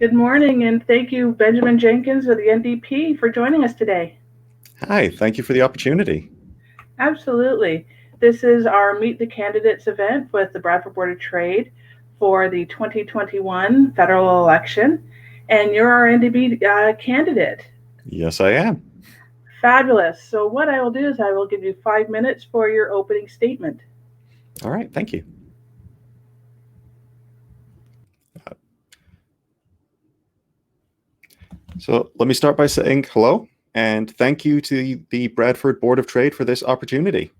Good morning, and thank you, Benjamin Jenkins of the NDP, for joining us today. Hi, thank you for the opportunity. Absolutely. This is our Meet the Candidates event with the Bradford Board of Trade for the 2021 federal election, and you're our NDP candidate. Yes, I am. Fabulous. So, what I will do is I will give you 5 minutes for your opening statement. All right, thank you. So let me start by saying hello and thank you to the Bradford Board of Trade for this opportunity.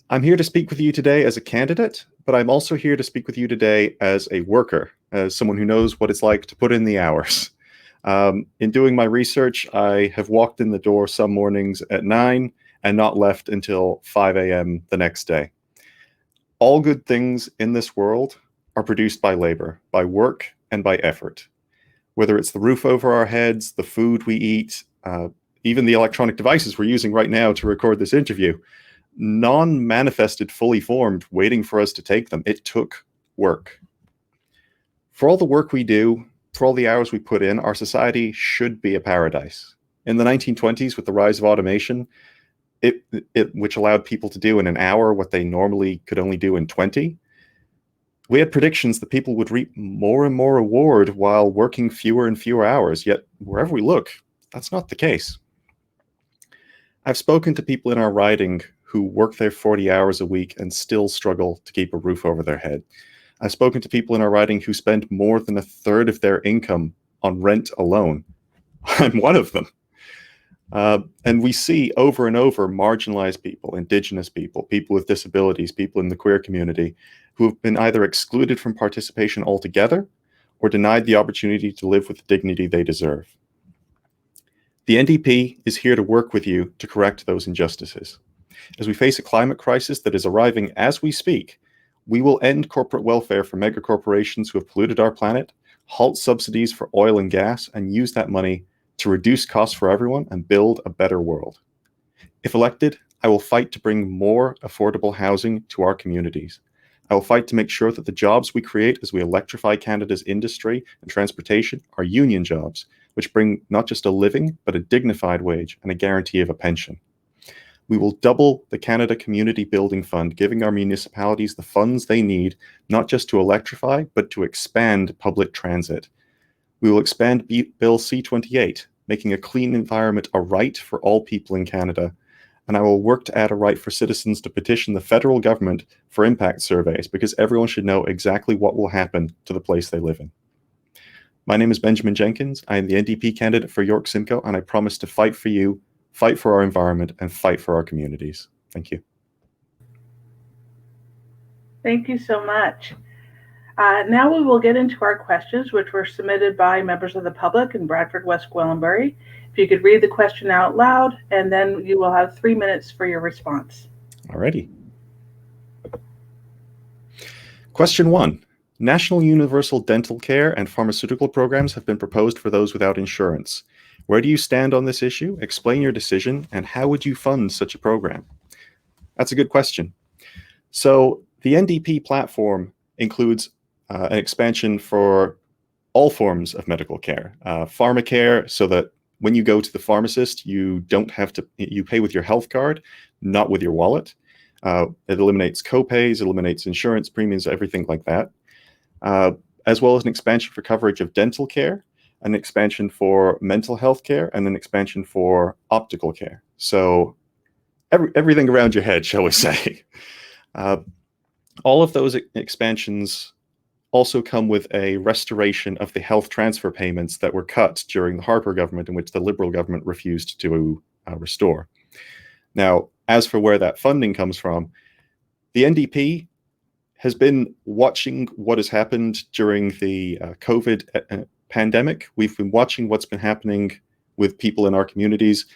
I'm here to speak with you today as a candidate, but I'm also here to speak with you today as a worker, as someone who knows what it's like to put in the hours. In doing my research, I have walked in the door some mornings at 9 and not left until 5 a.m. the next day. All good things in this world are produced by labor, by work, and by effort. Whether it's the roof over our heads, the food we eat, even the electronic devices we're using right now to record this interview, none manifested fully formed, waiting for us to take them. It took work. For all the work we do, for all the hours we put in, our society should be a paradise. In the 1920s, with the rise of automation, which allowed people to do in an hour what they normally could only do in 20, we had predictions that people would reap more and more reward while working fewer and fewer hours, yet wherever we look, that's not the case. I've spoken to people in our riding who work their 40 hours a week and still struggle to keep a roof over their head. I've spoken to people in our riding who spend more than a third of their income on rent alone. I'm one of them. And we see over and over marginalized people, indigenous people, people with disabilities, people in the queer community who have been either excluded from participation altogether or denied the opportunity to live with the dignity they deserve. The NDP is here to work with you to correct those injustices. As we face a climate crisis that is arriving as we speak, we will end corporate welfare for mega corporations who have polluted our planet, halt subsidies for oil and gas, and use that money to reduce costs for everyone and build a better world. If elected, I will fight to bring more affordable housing to our communities. I will fight to make sure that the jobs we create as we electrify Canada's industry and transportation are union jobs, which bring not just a living, but a dignified wage and a guarantee of a pension. We will double the Canada Community Building Fund, giving our municipalities the funds they need, not just to electrify, but to expand public transit. We will expand Bill C-28, making a clean environment a right for all people in Canada. And I will work to add a right for citizens to petition the federal government for impact surveys, because everyone should know exactly what will happen to the place they live in. My name is Benjamin Jenkins. I am the NDP candidate for York Simcoe, and I promise to fight for you, fight for our environment, and fight for our communities. Thank you. Thank you so much. Now we will get into our questions, which were submitted by members of the public in Bradford, West Gwillimbury. If you could read the question out loud, and then you will have 3 minutes for your response. Alrighty. Question 1. National universal dental care and pharmaceutical programs have been proposed for those without insurance. Where do you stand on this issue? Explain your decision, and how would you fund such a program? That's a good question. So the NDP platform includes an expansion for all forms of medical care, pharmacare, so that when you go to the pharmacist, you don't have to, you pay with your health card, not with your wallet. It eliminates copays, eliminates insurance premiums, everything like that. As well as an expansion for coverage of dental care, an expansion for mental health care, and an expansion for optical care. So everything around your head, shall we say. All of those expansions also come with a restoration of the health transfer payments that were cut during the Harper government, in which the Liberal government refused to restore. Now, as for where that funding comes from, the NDP has been watching what has happened during the COVID pandemic. We've been watching what's been happening with people in our communities,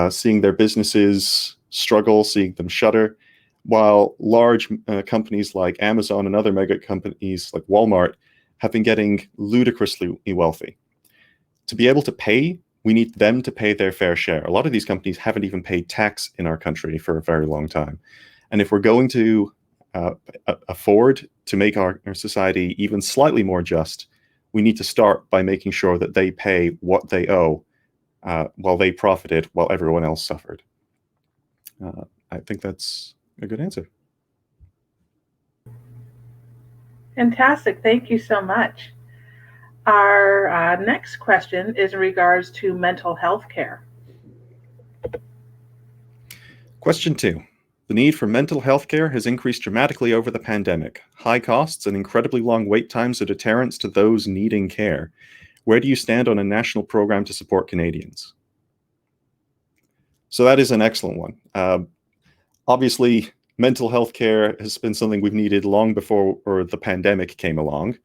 seeing their businesses struggle, seeing them shutter, while large companies like Amazon and other mega companies like Walmart have been getting ludicrously wealthy. To be able to pay, we need them to pay their fair share. A lot of these companies haven't even paid tax in our country for a very long time. And if we're going to afford to make our society even slightly more just, we need to start by making sure that they pay what they owe while they profited while everyone else suffered. I think that's a good answer. Fantastic. Thank you so much. Our next question is in regards to mental health care. Question 2. The need for mental health care has increased dramatically over the pandemic. High costs and incredibly long wait times are deterrents to those needing care. Where do you stand on a national program to support Canadians? So that is an excellent one. Obviously, mental health care has been something we've needed long before the pandemic came along.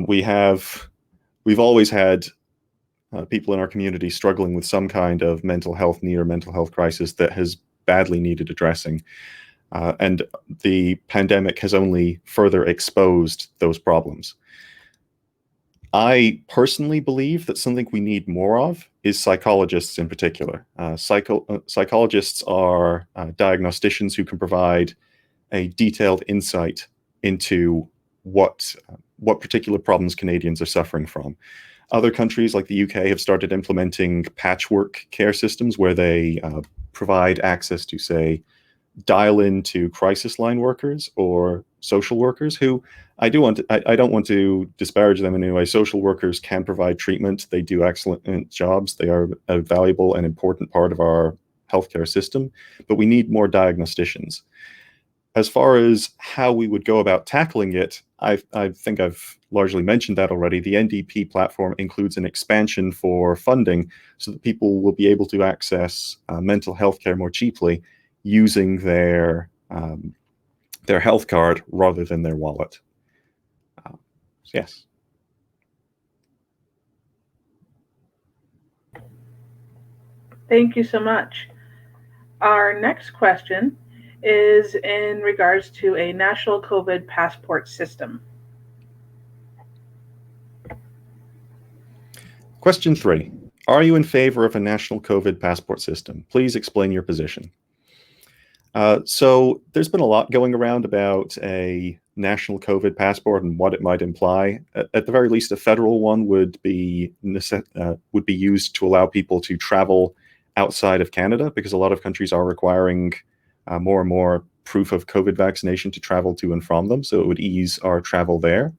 We've always had people in our community struggling with some kind of mental health need or mental health crisis that has badly needed addressing. And the pandemic has only further exposed those problems. I personally believe that something we need more of is psychologists in particular. Psychologists are diagnosticians who can provide a detailed insight into what particular problems Canadians are suffering from. Other countries like the UK have started implementing patchwork care systems where they provide access to, say, dial-in to crisis line workers or social workers who I don't want to disparage them in any way. Social workers can provide treatment. They do excellent jobs. They are a valuable and important part of our healthcare system, but we need more diagnosticians. As far as how we would go about tackling it, I think I've largely mentioned that already. The NDP platform includes an expansion for funding so that people will be able to access mental health care more cheaply using their health card rather than their wallet. Yes. Thank you so much. Our next question is in regards to a national COVID passport system. Question 3. Are you in favor of a national COVID passport system? Please explain your position. So there's been a lot going around about a national COVID passport and what it might imply. At the very least, a federal one would be used to allow people to travel outside of Canada, because a lot of countries are requiring more and more proof of COVID vaccination to travel to and from them. So it would ease our travel there.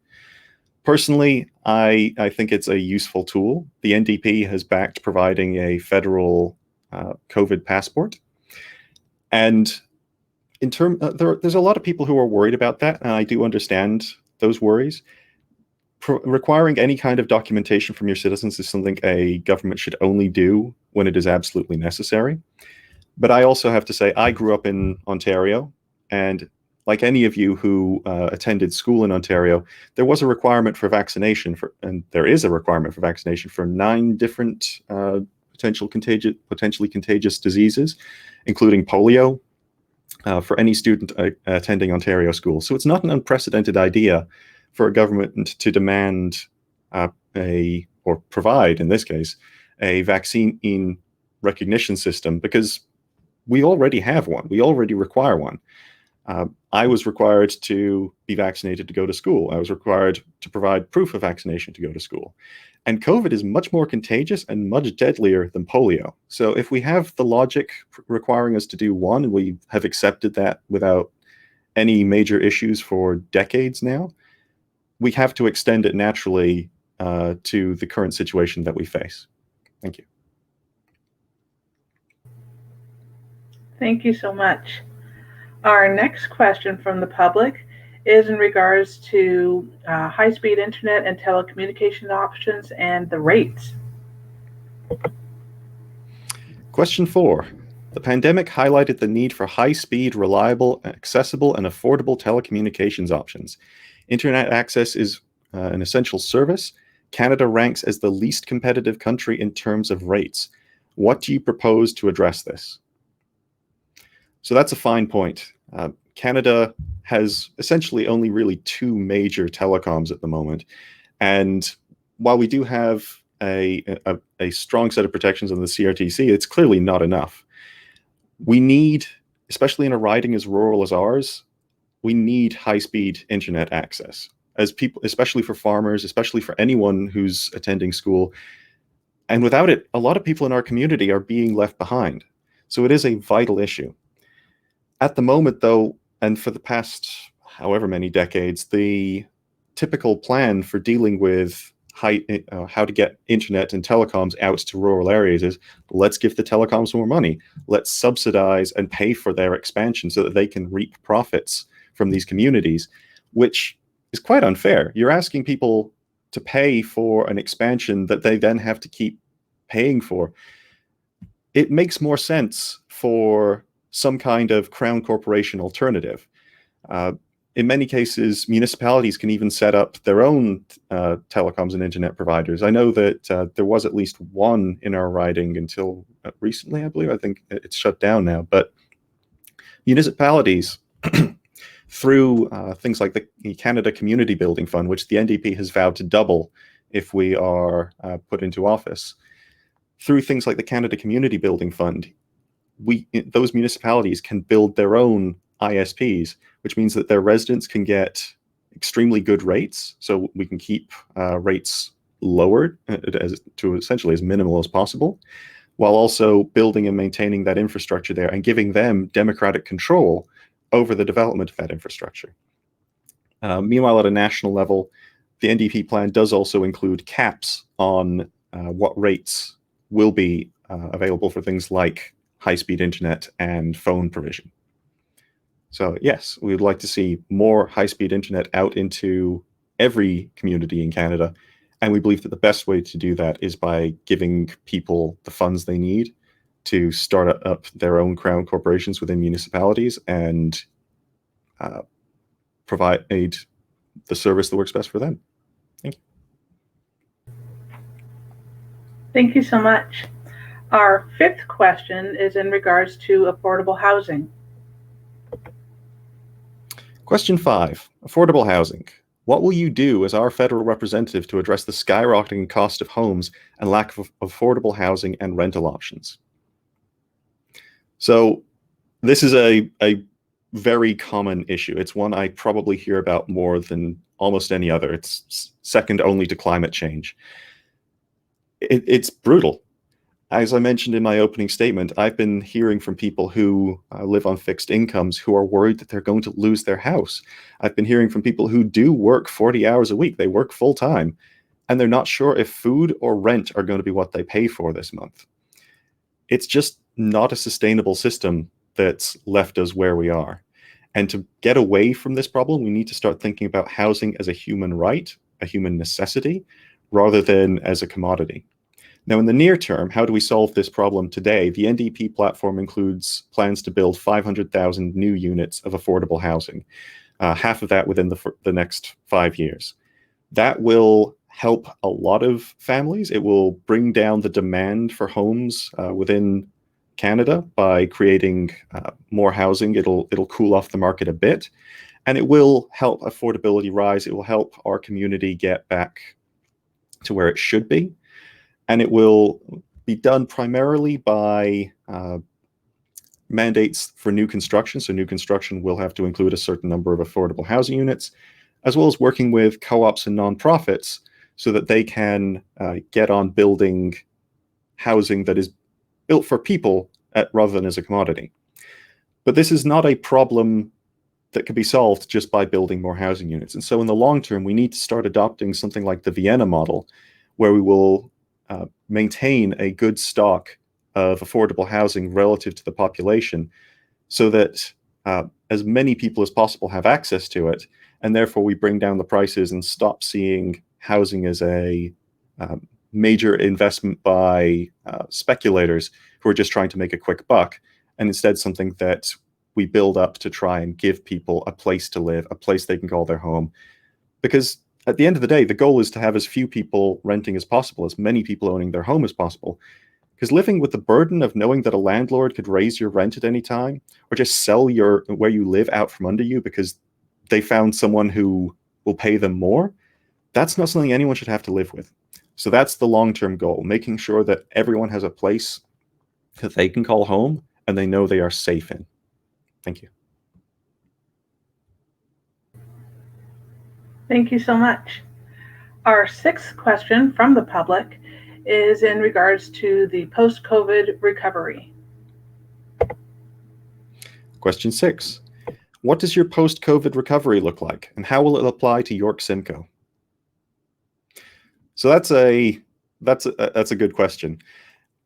Personally, I think it's a useful tool. The NDP has backed providing a federal COVID passport. And there's a lot of people who are worried about that, and I do understand those worries. Requiring any kind of documentation from your citizens is something a government should only do when it is absolutely necessary. But I also have to say, I grew up in Ontario, and like any of you who attended school in Ontario, there was a requirement for vaccination and there is a requirement for vaccination for 9 different potentially contagious diseases, including polio, for any student attending Ontario school. So it's not an unprecedented idea for a government to demand or provide, in this case, a vaccine recognition system, because we already have one. We already require one. I was required to be vaccinated to go to school. I was required to provide proof of vaccination to go to school. And COVID is much more contagious and much deadlier than polio. So if we have the logic requiring us to do one, and we have accepted that without any major issues for decades now, we have to extend it naturally to the current situation that we face. Thank you. Thank you so much. Our next question from the public is in regards to high-speed internet and telecommunication options and the rates. Question 4. The pandemic highlighted the need for high-speed, reliable, accessible, and affordable telecommunications options. Internet access is an essential service. Canada ranks as the least competitive country in terms of rates. What do you propose to address this? So that's a fine point. Canada has essentially only really 2 major telecoms at the moment. And while we do have a strong set of protections on the CRTC, it's clearly not enough. We need, especially in a riding as rural as ours, we need high-speed internet access. as people, especially for farmers, especially for anyone who's attending school. And without it, a lot of people in our community are being left behind. So it is a vital issue. At the moment, though, and for the past however many decades, the typical plan for dealing with how to get internet and telecoms out to rural areas is, let's give the telecoms more money. Let's subsidize and pay for their expansion so that they can reap profits from these communities, which is quite unfair. You're asking people to pay for an expansion that they then have to keep paying for. It makes more sense for some kind of crown corporation alternative. In many cases, municipalities can even set up their own telecoms and internet providers. I know that there was at least one in our riding until recently, I believe. I think it's shut down now. But municipalities, through things like the Canada Community Building Fund, which the NDP has vowed to double if we are put into office, through things like the Canada Community Building Fund, those municipalities can build their own ISPs, which means that their residents can get extremely good rates. So we can keep rates lowered to essentially as minimal as possible, while also building and maintaining that infrastructure there and giving them democratic control over the development of that infrastructure. Meanwhile, at a national level, the NDP plan does also include caps on what rates will be available for things like high-speed internet and phone provision. So yes, we would like to see more high-speed internet out into every community in Canada, and we believe that the best way to do that is by giving people the funds they need to start up their own crown corporations within municipalities and provide the service that works best for them. Thank you. Thank you so much. Our fifth question is in regards to affordable housing. Question 5, affordable housing. What will you do as our federal representative to address the skyrocketing cost of homes and lack of affordable housing and rental options? So this is a very common issue. It's one I probably hear about more than almost any other. It's second only to climate change. It's brutal. As I mentioned in my opening statement, I've been hearing from people who live on fixed incomes who are worried that they're going to lose their house. I've been hearing from people who do work 40 hours a week. They work full time, and they're not sure if food or rent are going to be what they pay for this month. It's just not a sustainable system that's left us where we are. And to get away from this problem, we need to start thinking about housing as a human right, a human necessity, rather than as a commodity. Now, in the near term, how do we solve this problem today? The NDP platform includes plans to build 500,000 new units of affordable housing, half of that within the next 5 years. That will help a lot of families. It will bring down the demand for homes within Canada by creating more housing. It'll cool off the market a bit, and it will help affordability rise. It will help our community get back to where it should be. And it will be done primarily by mandates for new construction. So new construction will have to include a certain number of affordable housing units, as well as working with co-ops and nonprofits so that they can get on building housing that is built for people rather than as a commodity. But this is not a problem that can be solved just by building more housing units. And so in the long term, we need to start adopting something like the Vienna model, where we will maintain a good stock of affordable housing relative to the population so that as many people as possible have access to it, and therefore we bring down the prices and stop seeing housing as a major investment by speculators who are just trying to make a quick buck, and instead something that we build up to try and give people a place to live, a place they can call their home. Because at the end of the day, the goal is to have as few people renting as possible, as many people owning their home as possible. Because living with the burden of knowing that a landlord could raise your rent at any time, or just sell where you live out from under you because they found someone who will pay them more, that's not something anyone should have to live with. So that's the long-term goal, making sure that everyone has a place that they can call home and they know they are safe in. Thank you. Thank you so much. Our sixth question from the public is in regards to the post-COVID recovery. Question 6. What does your post-COVID recovery look like, and how will it apply to York Simcoe? So that's a good question.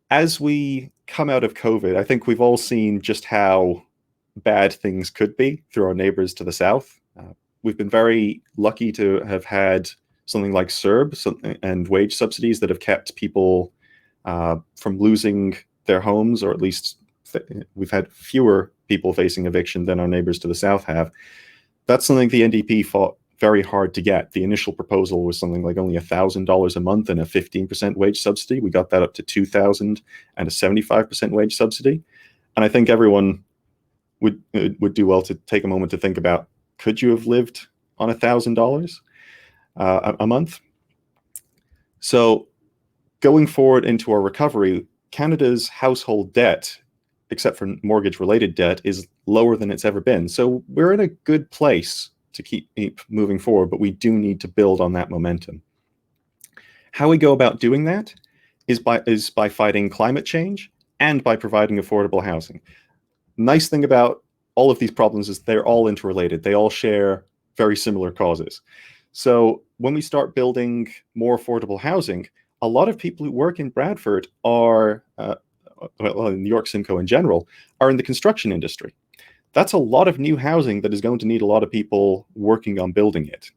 As we come out of COVID, I think we've all seen just how bad things could be through our neighbors to the south. We've been very lucky to have had something like CERB and wage subsidies that have kept people from losing their homes, or at least we've had fewer people facing eviction than our neighbors to the south have. That's something the NDP fought very hard to get. The initial proposal was something like only $1,000 a month and a 15% wage subsidy. We got that up to $2,000 and a 75% wage subsidy. And I think everyone would do well to take a moment to think about, could you have lived on $1,000 a month? So going forward into our recovery, Canada's household debt, except for mortgage-related debt, is lower than it's ever been. So we're in a good place to keep moving forward, but we do need to build on that momentum. How we go about doing that is by fighting climate change and by providing affordable housing. Nice thing about all of these problems is they're all interrelated. They all share very similar causes. So when we start building more affordable housing, a lot of people who work in Bradford are, well, in New York Simcoe in general, are in the construction industry. That's a lot of new housing that is going to need a lot of people working on building it.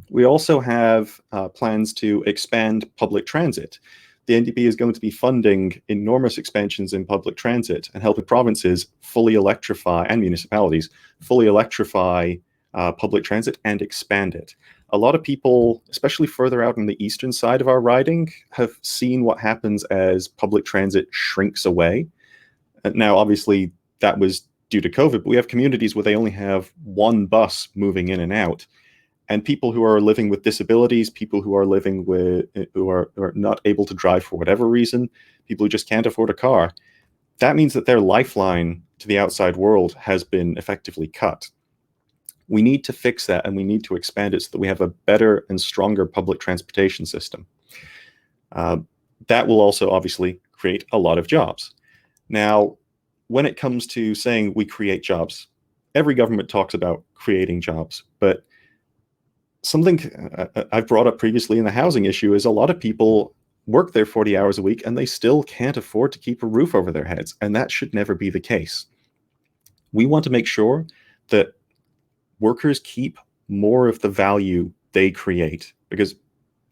We also have plans to expand public transit. The NDP is going to be funding enormous expansions in public transit and helping provinces fully electrify, and municipalities fully electrify public transit and expand it. A lot of people, especially further out on the eastern side of our riding, have seen what happens as public transit shrinks away. Now, obviously, that was due to COVID, but we have communities where they only have one bus moving in and out. And people who are living with disabilities, people who are living with, who are not able to drive for whatever reason, people who just can't afford a car, that means that their lifeline to the outside world has been effectively cut. We need to fix that, and we need to expand it so that we have a better and stronger public transportation system. That will also obviously create a lot of jobs. Now, when it comes to saying we create jobs, every government talks about creating jobs, but something I've brought up previously in the housing issue is a lot of people work their 40 hours a week and they still can't afford to keep a roof over their heads, and that should never be the case. We want to make sure that workers keep more of the value they create, because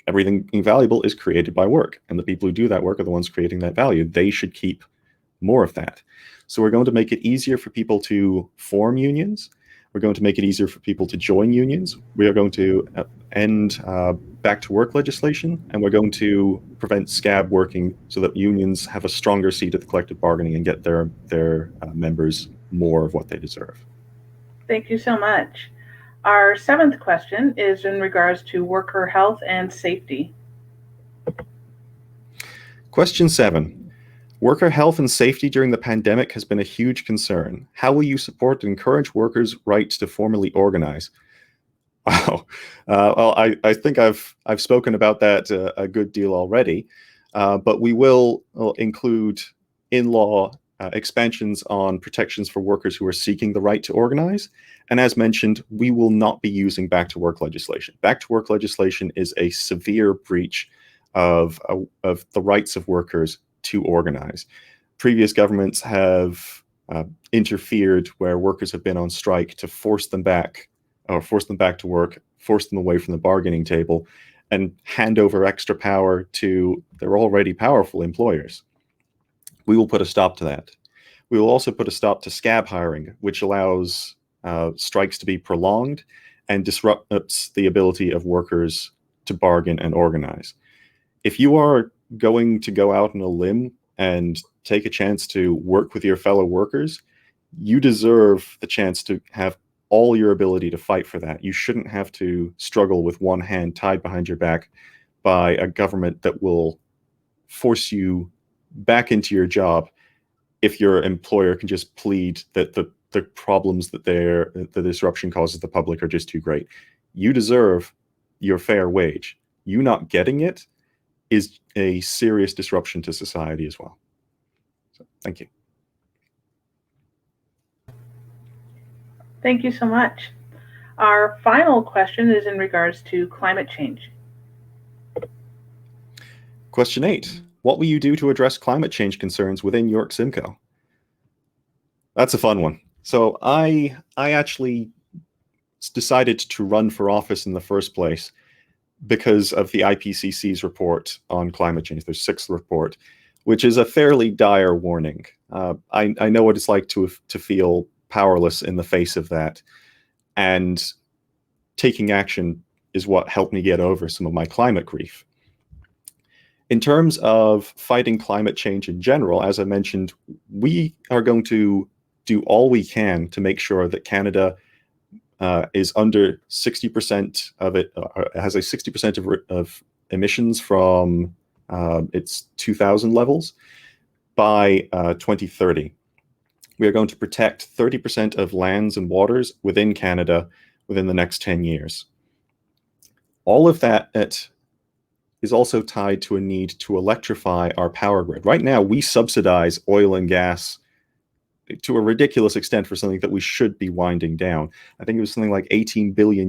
everything valuable is created by work, and the people who do that work are the ones creating that value. They should keep more of that. So we're going to make it easier for people to form unions. We're going to make it easier for people to join unions. We are going to end back to work legislation, and we're going to prevent scab working so that unions have a stronger seat at the collective bargaining and get their members more of what they deserve. Thank you so much. Our seventh question is in regards to worker health and safety. Question 7. Worker health and safety during the pandemic has been a huge concern. How will you support and encourage workers' rights to formally organize? Wow. Well, I think I've spoken about that a good deal already, but we will include in-law expansions on protections for workers who are seeking the right to organize. And as mentioned, we will not be using back-to-work legislation. Back-to-work legislation is a severe breach of the rights of workers to organize. Previous governments have interfered where workers have been on strike to force them back to work, force them away from the bargaining table, and hand over extra power to their already powerful employers. We will put a stop to that. We will also put a stop to scab hiring, which allows strikes to be prolonged and disrupts the ability of workers to bargain and organize. If you are going to go out on a limb and take a chance to work with your fellow workers, you deserve the chance to have all your ability to fight for that. You shouldn't have to struggle with one hand tied behind your back by a government that will force you back into your job if your employer can just plead that the problems that the disruption causes the public are just too great. You deserve your fair wage. You not getting it is a serious disruption to society as well. So, thank you. Thank you so much. Our final question is in regards to climate change. Question 8. What will you do to address climate change concerns within York Simcoe? That's a fun one. So I actually decided to run for office in the first place because of the IPCC's report on climate change, their 6th report, which is a fairly dire warning. I know what it's like to feel powerless in the face of that, and taking action is what helped me get over some of my climate grief. In terms of fighting climate change in general, as I mentioned, we are going to do all we can to make sure that Canada is under 60% of it, has a 60% of emissions from its 2000 levels by 2030. We are going to protect 30% of lands and waters within Canada within the next 10 years. All of that is also tied to a need to electrify our power grid. Right now, we subsidize oil and gas to a ridiculous extent for something that we should be winding down. I think it was something like $18 billion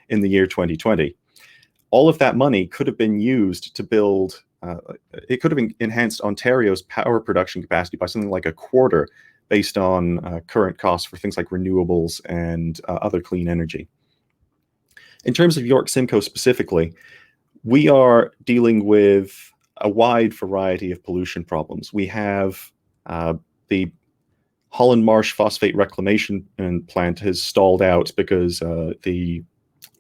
in the year 2020. All of that money could have been used to build, it could have enhanced Ontario's power production capacity by something like a quarter based on current costs for things like renewables and other clean energy. In terms of York Simcoe specifically, we are dealing with a wide variety of pollution problems. We have the Holland Marsh phosphate reclamation plant has stalled out because the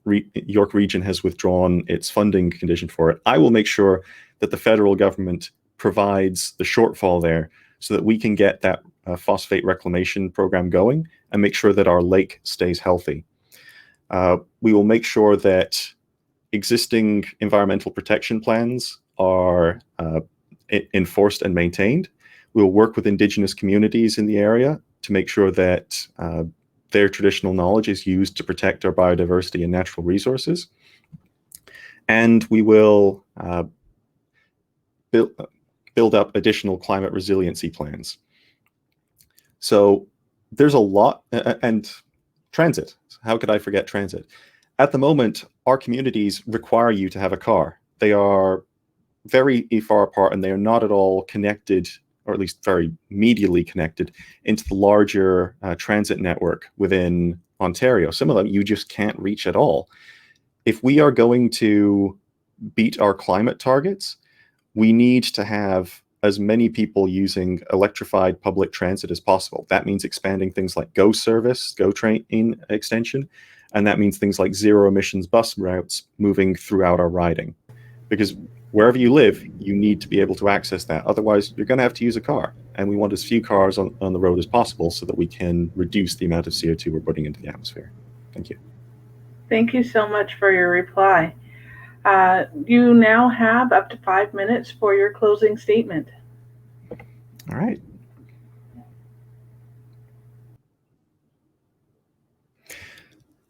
York region has withdrawn its funding condition for it. I will make sure that the federal government provides the shortfall there so that we can get that phosphate reclamation program going and make sure that our lake stays healthy. We will make sure that existing environmental protection plans are enforced and maintained. We will work with Indigenous communities in the area to make sure that their traditional knowledge is used to protect our biodiversity and natural resources. And we will build up additional climate resiliency plans. So there's a lot, and transit. How could I forget transit? At the moment, our communities require you to have a car. They are very far apart and they are not at all connected, or at least very medially connected, into the larger transit network within Ontario. Some of them you just can't reach at all. If we are going to beat our climate targets, we need to have as many people using electrified public transit as possible. That means expanding things like GO service, GO train extension, and that means things like zero emissions bus routes moving throughout our riding. Because wherever you live, you need to be able to access that. Otherwise, you're going to have to use a car. And we want as few cars on the road as possible so that we can reduce the amount of CO2 we're putting into the atmosphere. Thank you. Thank you so much for your reply. You now have up to 5 minutes for your closing statement. All right.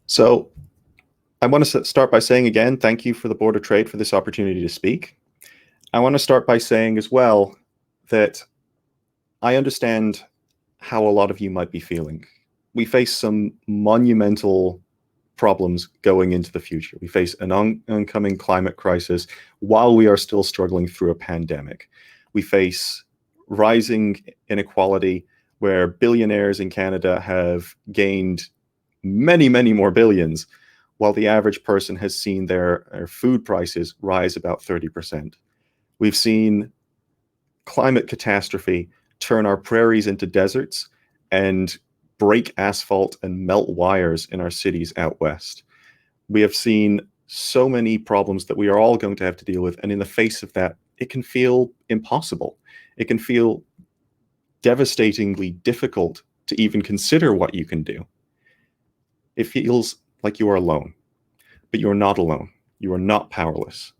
So I want to start by saying again, thank you for the Board of Trade for this opportunity to speak. I want to start by saying as well that I understand how a lot of you might be feeling. We face some monumental problems going into the future. We face an oncoming climate crisis while we are still struggling through a pandemic. We face rising inequality where billionaires in Canada have gained many, many more billions, while the average person has seen their food prices rise about 30%. We've seen climate catastrophe turn our prairies into deserts and break asphalt and melt wires in our cities out west. We have seen so many problems that we are all going to have to deal with, and in the face of that, it can feel impossible. It can feel devastatingly difficult to even consider what you can do. It feels like you are alone, but you are not alone. You are not powerless.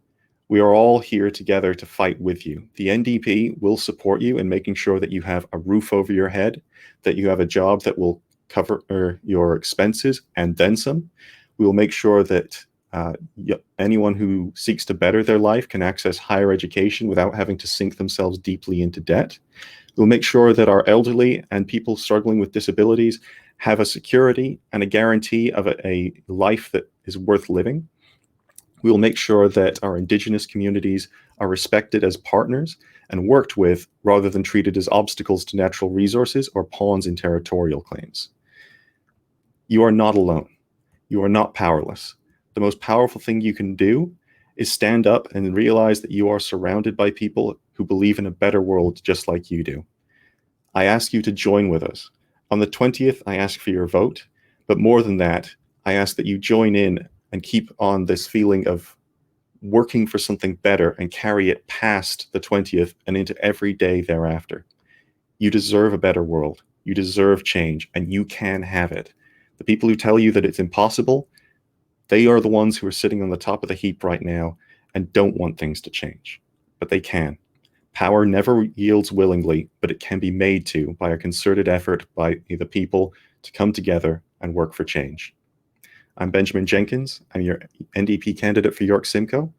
We are all here together to fight with you. The NDP will support you in making sure that you have a roof over your head, that you have a job that will cover your expenses and then some. We will make sure that anyone who seeks to better their life can access higher education without having to sink themselves deeply into debt. We'll make sure that our elderly and people struggling with disabilities have a security and a guarantee of a life that is worth living. We will make sure that our Indigenous communities are respected as partners and worked with rather than treated as obstacles to natural resources or pawns in territorial claims. You are not alone. You are not powerless. The most powerful thing you can do is stand up and realize that you are surrounded by people who believe in a better world just like you do. I ask you to join with us. On the 20th, I ask for your vote, but more than that, I ask that you join in and keep on this feeling of working for something better and carry it past the 20th and into every day thereafter. You deserve a better world. You deserve change, and you can have it. The people who tell you that it's impossible, they are the ones who are sitting on the top of the heap right now and don't want things to change, but they can. Power never yields willingly, but it can be made to by a concerted effort by the people to come together and work for change. I'm Benjamin Jenkins. I'm your NDP candidate for York Simcoe,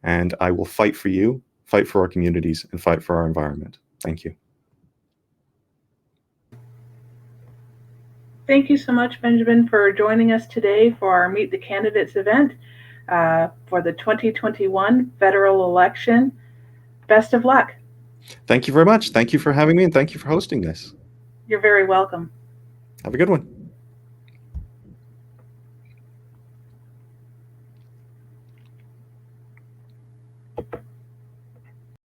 and I will fight for you, fight for our communities, and fight for our environment. Thank you. Thank you so much, Benjamin, for joining us today for our Meet the Candidates event for the 2021 federal election. Best of luck. Thank you very much. Thank you for having me, and thank you for hosting this. You're very welcome. Have a good one.